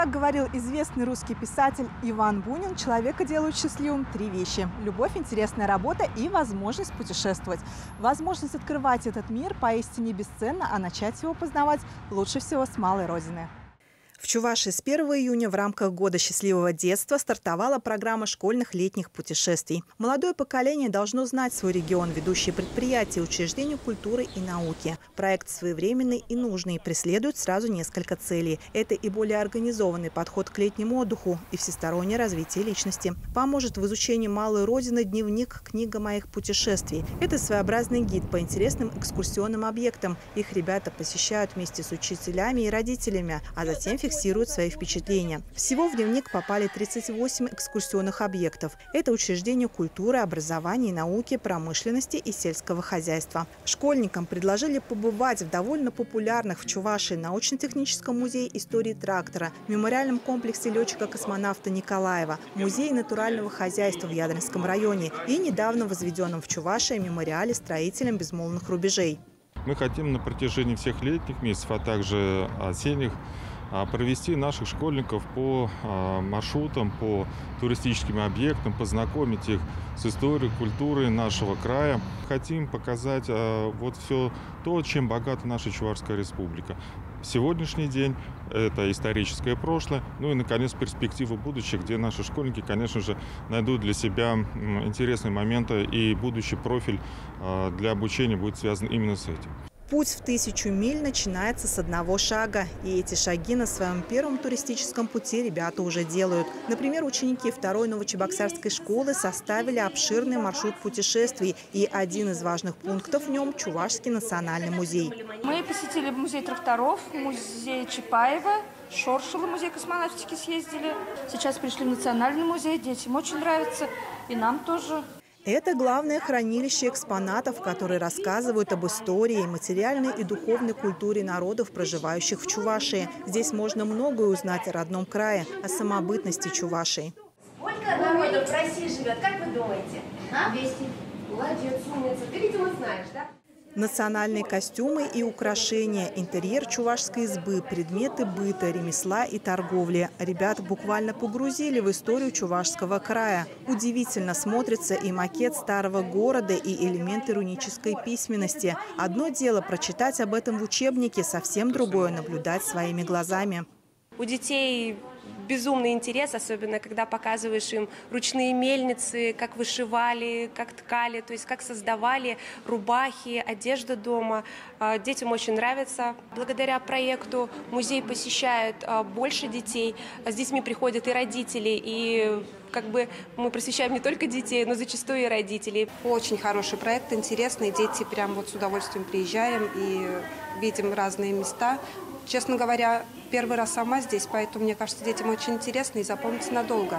Как говорил известный русский писатель Иван Бунин, человека делают счастливым три вещи: любовь, интересная работа и возможность путешествовать. Возможность открывать этот мир поистине бесценна, а начать его познавать лучше всего с малой родины. В Чувашии с 1 июня в рамках Года счастливого детства стартовала программа школьных летних путешествий. Молодое поколение должно знать свой регион, ведущие предприятия, учреждения культуры и науки. Проект своевременный и нужный и преследует сразу несколько целей. Это и более организованный подход к летнему отдыху, и всестороннее развитие личности. Поможет в изучении малой родины дневник «Книга моих путешествий». Это своеобразный гид по интересным экскурсионным объектам. Их ребята посещают вместе с учителями и родителями, а затем фиксируют свои впечатления. Всего в дневник попали 38 экскурсионных объектов. Это учреждения культуры, образования и науки, промышленности и сельского хозяйства. Школьникам предложили побывать в довольно популярных в Чувашии научно-техническом музее истории трактора, мемориальном комплексе летчика-космонавта Николаева, музее натурального хозяйства в Ядринском районе и недавно возведенном в Чувашии мемориале строителям безмолвных рубежей. Мы хотим на протяжении всех летних месяцев, а также осенних, провести наших школьников по маршрутам, по туристическим объектам, познакомить их с историей, культурой нашего края. Хотим показать вот все то, чем богата наша Чувашская республика. Сегодняшний день – это историческое прошлое, ну и, наконец, перспективы будущего, где наши школьники, конечно же, найдут для себя интересные моменты, и будущий профиль для обучения будет связан именно с этим. Путь в 1000 миль начинается с одного шага. И эти шаги на своем первом туристическом пути ребята уже делают. Например, ученики 2-й Новочебоксарской школы составили обширный маршрут путешествий. И один из важных пунктов в нем – Чувашский национальный музей. Мы посетили музей тракторов, музей Чапаева, Шоршила, музей космонавтики съездили. Сейчас пришли в национальный музей, детям очень нравится, и нам тоже. Это главное хранилище экспонатов, которые рассказывают об истории, материальной и духовной культуре народов, проживающих в Чувашии. Здесь можно многое узнать о родном крае, о самобытности Чувашии. Сколько народов в России живет, как вы думаете? 200. Молодец, умница. Ты, видимо, знаешь, да? Национальные костюмы и украшения, интерьер чувашской избы, предметы быта, ремесла и торговли. Ребят буквально погрузили в историю Чувашского края. Удивительно смотрится и макет старого города, и элементы рунической письменности. Одно дело прочитать об этом в учебнике, совсем другое – наблюдать своими глазами. У детей безумный интерес, особенно когда показываешь им ручные мельницы, как вышивали, как ткали, то есть как создавали рубахи, одежду дома. Детям очень нравится. Благодаря проекту музей посещают больше детей. С детьми приходят и родители, и мы просвещаем не только детей, но зачастую и родителей. Очень хороший проект, интересный. Дети прям вот с удовольствием приезжаем и видим разные места. Честно говоря, первый раз сама здесь, поэтому, мне кажется, детям очень интересно и запомнится надолго.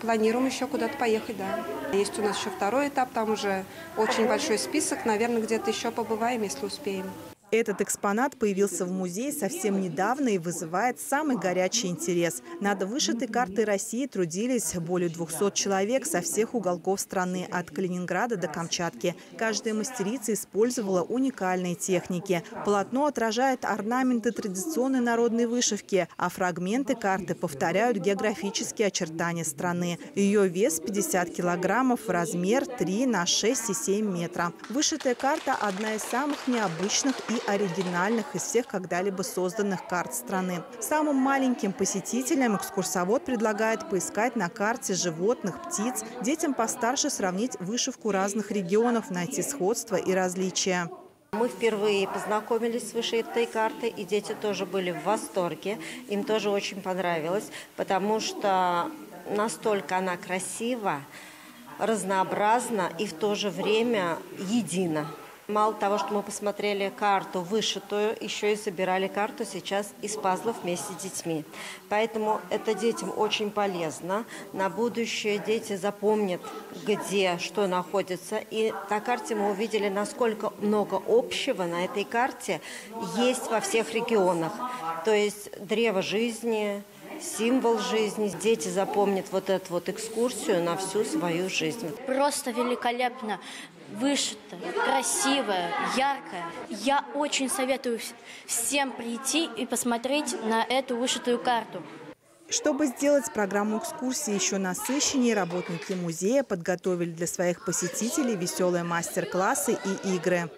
Планируем еще куда-то поехать, да. Есть у нас еще 2-й этап, там уже очень большой список, наверное, где-то еще побываем, если успеем. Этот экспонат появился в музее совсем недавно и вызывает самый горячий интерес. Над вышитой картой России трудились более 200 человек со всех уголков страны, от Калининграда до Камчатки. Каждая мастерица использовала уникальные техники. Полотно отражает орнаменты традиционной народной вышивки, а фрагменты карты повторяют географические очертания страны. Ее вес 50 килограммов, размер 3 на 6,7 метра. Вышитая карта – одна из самых необычных и оригинальных из всех когда-либо созданных карт страны. Самым маленьким посетителям экскурсовод предлагает поискать на карте животных, птиц, детям постарше сравнить вышивку разных регионов, найти сходства и различия. Мы впервые познакомились с вышитой картой, и дети тоже были в восторге. Им тоже очень понравилось, потому что настолько она красива, разнообразна и в то же время едина. Мало того, что мы посмотрели карту вышитую, еще и собирали карту сейчас из пазлов вместе с детьми. Поэтому это детям очень полезно. На будущее дети запомнят, где что находится. И на карте мы увидели, насколько много общего на этой карте есть во всех регионах. То есть древо жизни, символ жизни. Дети запомнят вот эту вот экскурсию на всю свою жизнь. Просто великолепно. вышито, красивое, яркое. Я очень советую всем прийти и посмотреть на эту вышитую карту. Чтобы сделать программу экскурсии еще насыщеннее, работники музея подготовили для своих посетителей веселые мастер-классы и игры.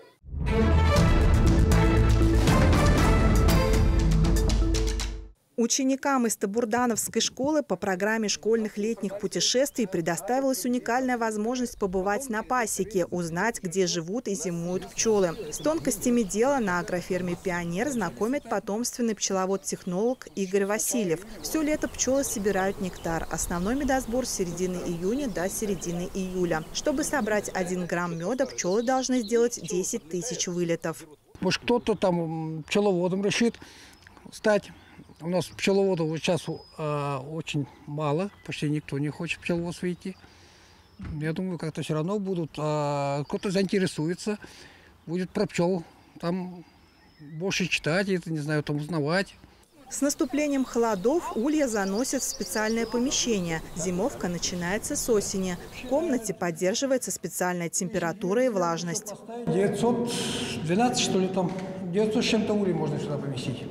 Ученикам из Табурдановской школы по программе школьных летних путешествий предоставилась уникальная возможность побывать на пасеке, узнать, где живут и зимуют пчелы. С тонкостями дела на агроферме «Пионер» знакомит потомственный пчеловод-технолог Игорь Васильев. Все лето пчелы собирают нектар. Основной медосбор с середины июня до середины июля. Чтобы собрать 1 грамм меда, пчелы должны сделать 10 тысяч вылетов. Может, кто-то там пчеловодом решит стать. У нас пчеловодов сейчас очень мало, почти никто не хочет пчеловодство идти. Я думаю, как-то все равно будут, кто-то заинтересуется, будет про пчел там больше читать, это, не знаю, там узнавать. С наступлением холодов улья заносят в специальное помещение. Зимовка начинается с осени. В комнате поддерживается специальная температура и влажность. 912, что ли, там, 900 с чем-то улья можно сюда поместить.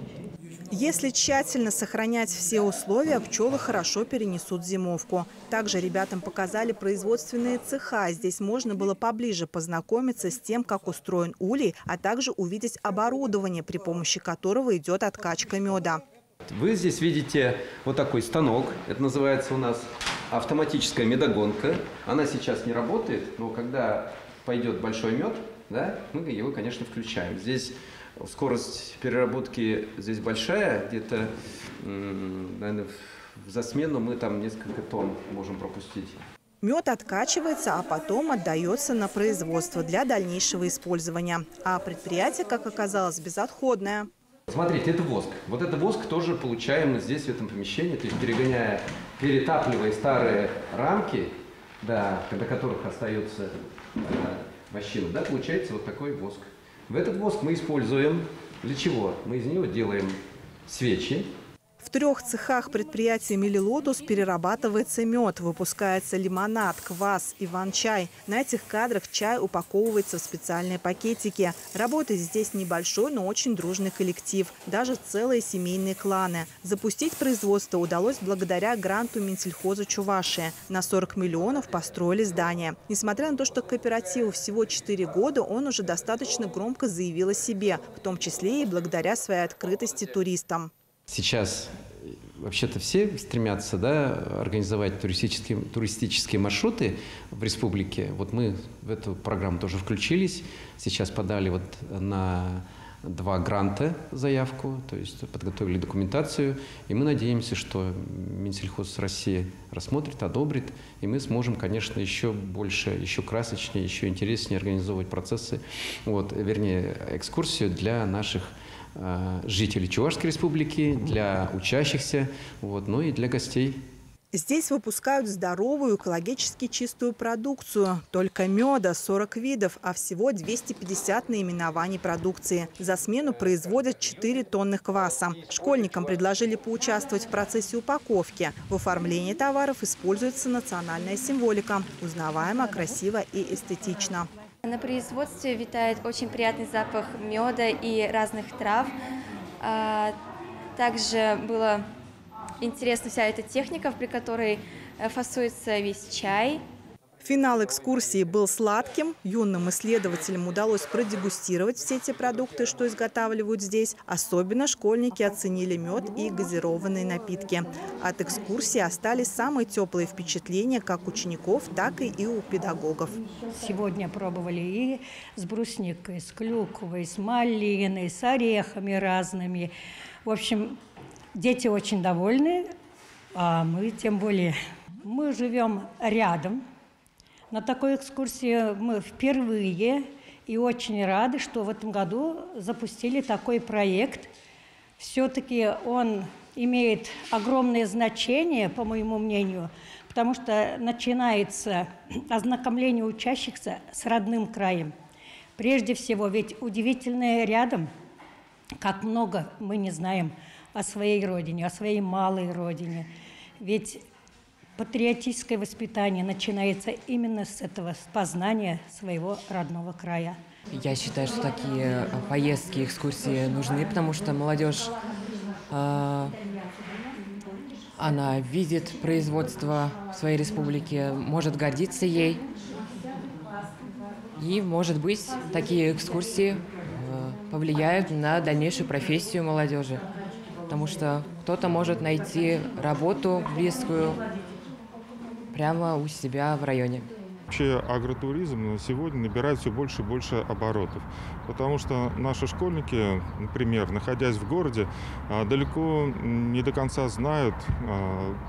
Если тщательно сохранять все условия, пчелы хорошо перенесут зимовку. Также ребятам показали производственные цеха. Здесь можно было поближе познакомиться с тем, как устроен улей, а также увидеть оборудование, при помощи которого идет откачка меда. Вы здесь видите вот такой станок. Это называется у нас автоматическая медогонка. Она сейчас не работает, но когда пойдет большой мед, да, мы его, конечно, включаем. Здесь скорость переработки здесь большая, где-то, наверное, за смену мы там несколько тонн можем пропустить. Мед откачивается, а потом отдается на производство для дальнейшего использования. А предприятие, как оказалось, безотходное. Смотрите, это воск. Вот этот воск тоже получаем мы здесь, в этом помещении, то есть перетапливая старые рамки, да, до которых остается вощина, да, получается вот такой воск. В этот воск мы используем для чего? Мы из него делаем свечи. В 3 цехах предприятия «Мелилотус» перерабатывается мед, выпускается лимонад, квас, иван-чай. На этих кадрах чай упаковывается в специальные пакетики. Работает здесь небольшой, но очень дружный коллектив, даже целые семейные кланы. Запустить производство удалось благодаря гранту Минсельхоза Чувашии. На 40 миллионов построили здание. Несмотря на то, что кооперативу всего 4 года, он уже достаточно громко заявил о себе, в том числе и благодаря своей открытости туристам. Сейчас вообще-то все стремятся, да, организовать туристические маршруты в республике. Вот мы в эту программу тоже включились. Сейчас подали вот на 2 гранта заявку, то есть подготовили документацию. И мы надеемся, что Минсельхоз России рассмотрит, одобрит. И мы сможем, конечно, еще больше, еще красочнее, еще интереснее организовывать процессы, вот, вернее, экскурсию для наших жителей Чувашской республики, для учащихся, вот, ну и для гостей. Здесь выпускают здоровую, экологически чистую продукцию. Только меда 40 видов, а всего 250 наименований продукции. За смену производят 4 тонны кваса. Школьникам предложили поучаствовать в процессе упаковки. В оформлении товаров используется национальная символика. Узнаваемо, красиво и эстетично. На производстве витает очень приятный запах меда и разных трав. Также было интересна вся эта техника, при которой фасуется весь чай. Финал экскурсии был сладким. Юным исследователям удалось продегустировать все те продукты, что изготавливают здесь. Особенно школьники оценили мед и газированные напитки. От экскурсии остались самые теплые впечатления как учеников, так и у педагогов. Сегодня пробовали и с брусникой, с клюквой, с малиной, с орехами разными. В общем, дети очень довольны, а мы тем более. Мы живем рядом. На такой экскурсии мы впервые и очень рады, что в этом году запустили такой проект. Все-таки он имеет огромное значение, по моему мнению, потому что начинается ознакомление учащихся с родным краем. Прежде всего, ведь удивительное рядом, как много мы не знаем о своей родине, о своей малой родине. Ведь Патриотическое воспитание начинается именно с этого, с познания своего родного края. Я считаю, что такие поездки, экскурсии нужны, потому что молодежь, она видит производство в своей республике, может гордиться ей. И, может быть, такие экскурсии повлияют на дальнейшую профессию молодежи, потому что кто-то может найти работу близкую прямо у себя в районе. Вообще агротуризм на сегодня набирает все больше и больше оборотов, потому что наши школьники, например, находясь в городе, далеко не до конца знают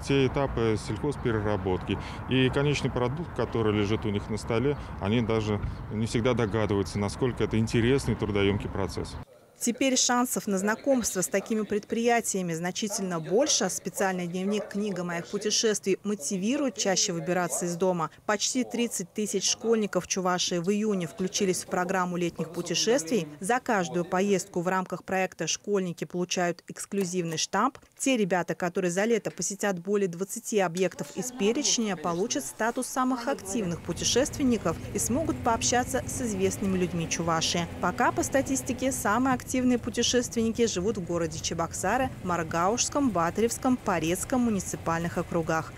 те этапы сельхозпереработки. И конечный продукт, который лежит у них на столе, они даже не всегда догадываются, насколько это интересный трудоемкий процесс. Теперь шансов на знакомство с такими предприятиями значительно больше. Специальный дневник «Книга моих путешествий» мотивирует чаще выбираться из дома. Почти 30 тысяч школьников Чувашии в июне включились в программу летних путешествий. За каждую поездку в рамках проекта школьники получают эксклюзивный штамп. Те ребята, которые за лето посетят более 20 объектов из перечня, получат статус самых активных путешественников и смогут пообщаться с известными людьми Чувашии. Пока, по статистике, самые активные путешественники живут в городе Чебоксары, Маргаушском, Батаревском, Порецком муниципальных округах.